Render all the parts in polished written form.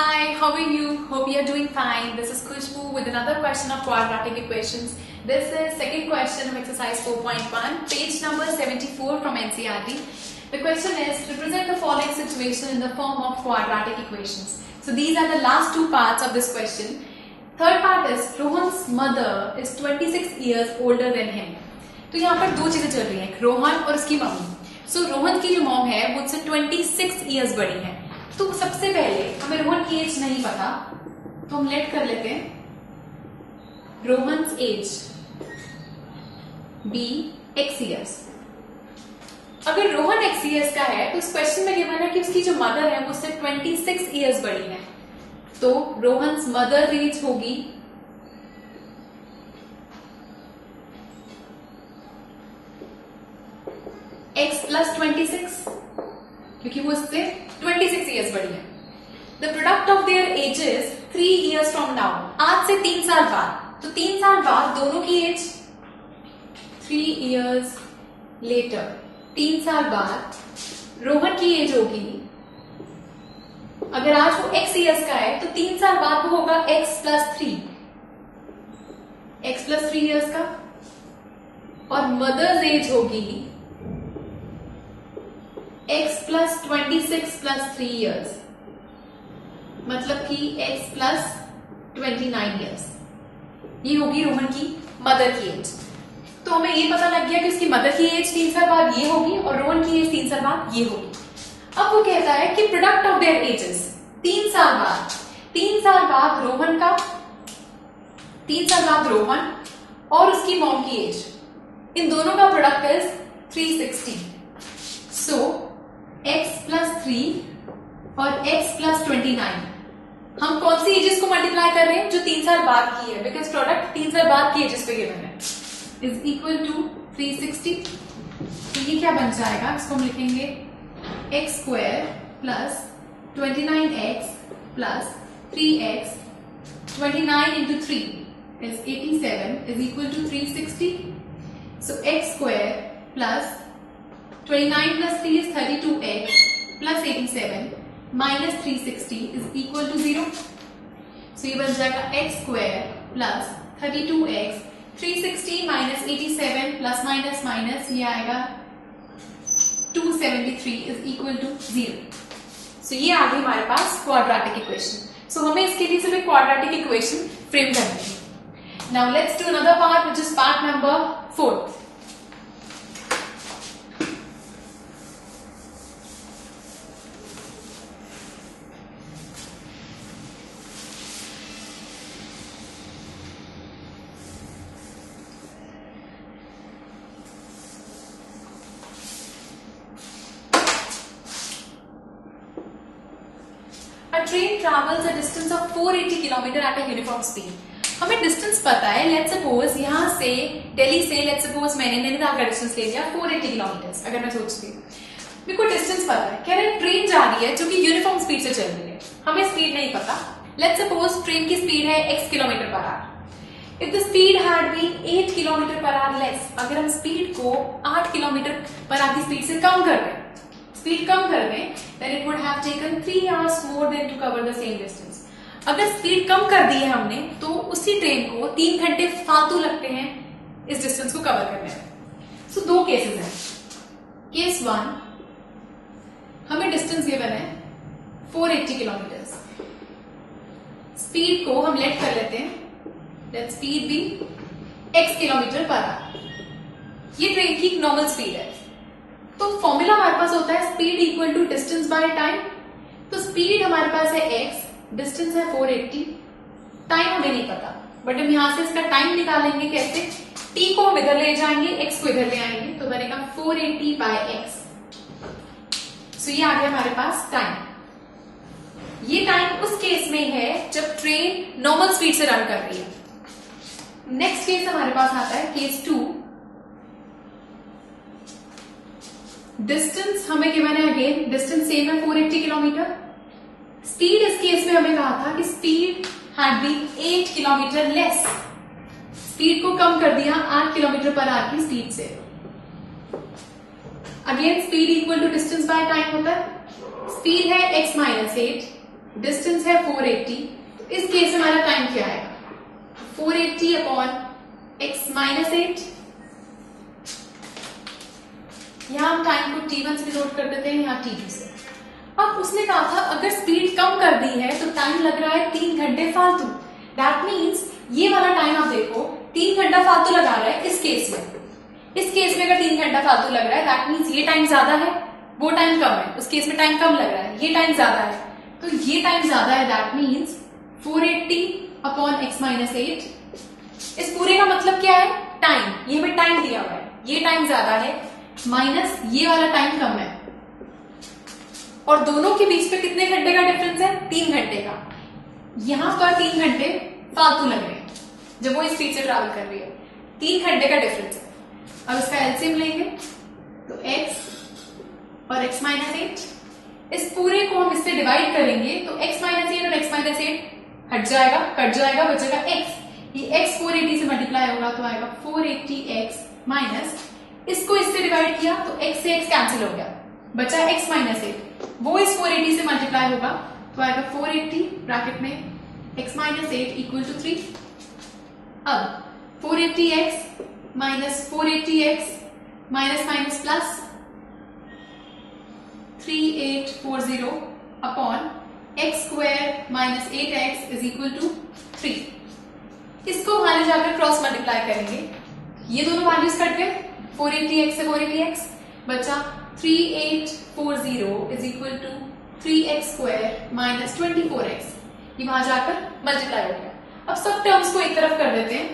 Hi, how are you? Hope you are doing fine. This is Khushbu with another question of quadratic equations. This is second question of exercise 4.1, page number 74 from NCERT. The question is, represent the following situation in the form of quadratic equations. So these are the last two parts of this question. Third part is, Rohan's mother is 26 years older than him. तो यहाँ पर दो चीजें चल रही हैं, रोहन और उसकी मम्मी. So रोहन की जो मॉम है वो उससे 26 years बड़ी है. तो सबसे पहले हमें रोहन की एज नहीं पता, तो हम लेट कर लेते हैं Rohan's age be x years. अगर रोहन x years का है तो इस क्वेश्चन में गिवन है कि उसकी जो मदर है वो उससे 26 years बड़ी है. तो रोहन्स मदर एज होगी x plus 26, क्योंकि वो उससे 26 years बड़ी है. The product of their ages 3 years from now. आज से 3 साल बाद, तो 3 साल बाद दोनों की एज 3 years later. 3 साल बाद रोहन की एज होगी, अगर आज वो x years का है तो 3 साल बाद वो होगा x plus 3 years का, और मदर्स एज होगी x plus 26 plus 3 years, मतलब कि x plus 29 years. ये होगी रोहन की मदर की एज. तो हमें ये पता लग गया कि उसकी मदर की एज 3 साल बाद ये होगी और रोहन की एज 3 साल बाद ये होगी. अब वो कहता है कि प्रोडक्ट ऑफ देयर एजेस 3 साल बाद रोहन का 3 साल बाद रोहन और उसकी मॉम की एज, इन दोनों का product is 360. So x plus 3 और x plus 29, हम कौन सी एजेस को मल्टीप्लाई कर रहे हैं? जो 3 साल बाद की है, बिकॉज प्रोडक्ट 3 साल बाद की एजेस पे गिवन है, इज इक्वल टू 360. तो ये क्या बन जाएगा? इसको हम लिखेंगे x square plus 29x plus 3x. 29 into 3 is 87 is equal to 360. So x square plus 29 plus 3 is 32x plus 87 minus 360 is equal to 0. So ये बन जाएगा x square plus 32x, 360 minus 87 plus minus minus ये आएगा 273 is equal to 0. So ये आ गई हमारे पास quadratic equation. So हमें इसके लिए सिर्फ quadratic equation फ्रेम करनी है. Now let's do another part which is part number 4. A train travels a distance of 480 km at a uniform speed. हमें डिस्टेंस पता है. लेट्स सपोज यहाँ से दिल्ली से लेट्स सपोज मैंने नैनीताल का डिस्टेंस ले लिया 480 किलोमीटर. अगर मैं सोचती हूँ, मेरे को डिस्टेंस पता है, कह रहे ट्रेन जा रही है जो कि यूनिफॉर्म स्पीड से चल रही है. हमें स्पीड नहीं पता. लेट्स सपोज ट्रेन की स्पीड है x kilometre per hour. If the speed had been 8 kilometre per hour less, अगर हम स्पीड को 8 किलोमीटर पर आवर की स्पीड से कम कर दें, स्पीड कम कर दें, then it would have taken 3 hours more than to cover the same distance. अगर स्पीड कम कर दी है हमने तो उसी ट्रेन को 3 घंटे फालतू लगते हैं इस डिस्टेंस को कवर करने में. सो दो केसेस हैं. केस 1, हमें डिस्टेंस गिवन है 480 किलोमीटर. स्पीड को हम लेट कर लेते हैं, let speed be x kilometre per hour. ये ट्रेन की नॉर्मल स्पीड है. तो फॉर्मूला हमारे पास होता है speed equal to distance by time. तो स्पीड हमारे पास है x, डिस्टेंस है 480, टाइम हमें नहीं पता, बट हम यहां से इसका टाइम निकालेंगे. कैसे? t को हम इधर ले जाएंगे, x को इधर ले आएंगे, तो बनेगा 480 by x. सो ये आ गया हमारे पास टाइम. ये टाइम उस केस में है जब ट्रेन नॉर्मल स्पीड से रन कर रही है. नेक्स्ट केस हमारे पास आता है केस 2. डिस्टेंस हमें गिवन है, अगेन डिस्टेंस सेम है 480 किलोमीटर. स्पीड इस केस में हमें कहा था कि speed had been 8 kilometre less. Speed को कम कर दिया 8 किलोमीटर पर आवर की स्पीड से. Again speed equal to distance by time होता है. स्पीड है x माइनस 8, डिस्टेंस है 480, इस केस में हमारा टाइम क्या आएगा? 480 अपॉन x माइनस 8। यहां हम टाइम को t1 से डिनोट कर देते हैं, यहाँ t2 से। अब उसने कहा था अगर स्पीड कम कर दी है तो टाइम लग रहा है 3 घंटे फालतू। दैट मीन्स ये वाला टाइम आप देखो 3 घंटा फालतू लगा रहा है इस केस में। इस केस में अगर 3 घंटा फालतू लग रहा है दैट मीन्स ये टाइम ज्यादा है, वो टाइम कम है। उस केस में टाइम कम लग रहा है, ये टाइम ज्यादा है, तो ये टाइम ज्यादा है। That means 480 upon x minus 8। इस पूरे का मतलब क्या है? टाइम। ये भी टाइम दिया हुआ है, ये टाइम ज्यादा है माइनस ये वाला टाइम कम है, और दोनों के बीच में कितने घंटे का डिफरेंस है? 3 घंटे का। यहां पर 3 घंटे फालतू लग रहे हैं जब वो स्पीड से ट्रैवल कर रही है, 3 घंटे का डिफरेंस है। अब इसका एलसीएम लेंगे तो x और x माइनस 8, इस पूरे को हम इससे डिवाइड करेंगे तो x माइनस 8 और x माइनस 8 हट जाएगा, कट जाएगा, बचेगा x। ये x 480 से मल्टीप्लाई होगा तो आएगा 480x माइनस, इसको इससे डिवाइड किया तो x से x कैंसिल हो गया, बचा x माइनस 8। वो इस 480 से मल्टीप्लाई होगा तो आएगा 480 ब्रैकेट में x माइनस 8 इक्वल टू 3। अब 480x minus 480x minus minus plus 3840 upon x square minus 8x is equal to 3। इसको वहां जाकर क्रॉस मल्टीप्लाई करेंगे, ये दोनों वैल्यूज कट गए, 480x से 480x बचा 3840 is equal to 3x square minus 24x। ये वहां जाकर मल्टीप्लाई हो गया। अब सब टर्म्स को एक तरफ कर देते हैं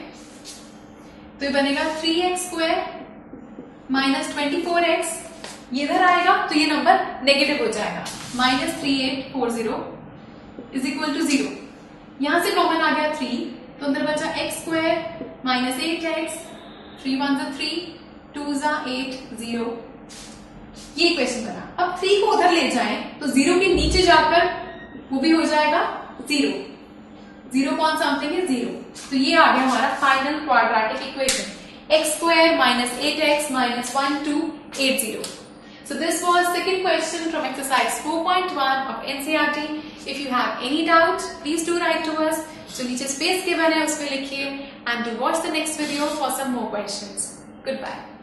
तो ये बनेगा 3x स्क्वायर माइनस 24x, ये इधर आएगा तो ये नंबर नेगेटिव हो जाएगा, माइनस 3840 इज इक्वल टू 0। यहां से कॉमन आ गया 3 तो अंदर बचा x स्क्वायर माइनस 8x, 3 1 3, 2 8 0। ये इक्वेशन बना। अब 3 को उधर ले जाएं तो 0 के नीचे जाकर वो भी हो जाएगा 0, 0 पॉइंट समथिंग है 0। तो ये आ गया हमारा final quadratic equation, x square minus 8x minus 1280. So this was second question from exercise 4.1 of NCERT. If you have any doubt, please do write to us. So नीचे space given है उसमें लिखिए and to watch the next video for some more questions. Goodbye.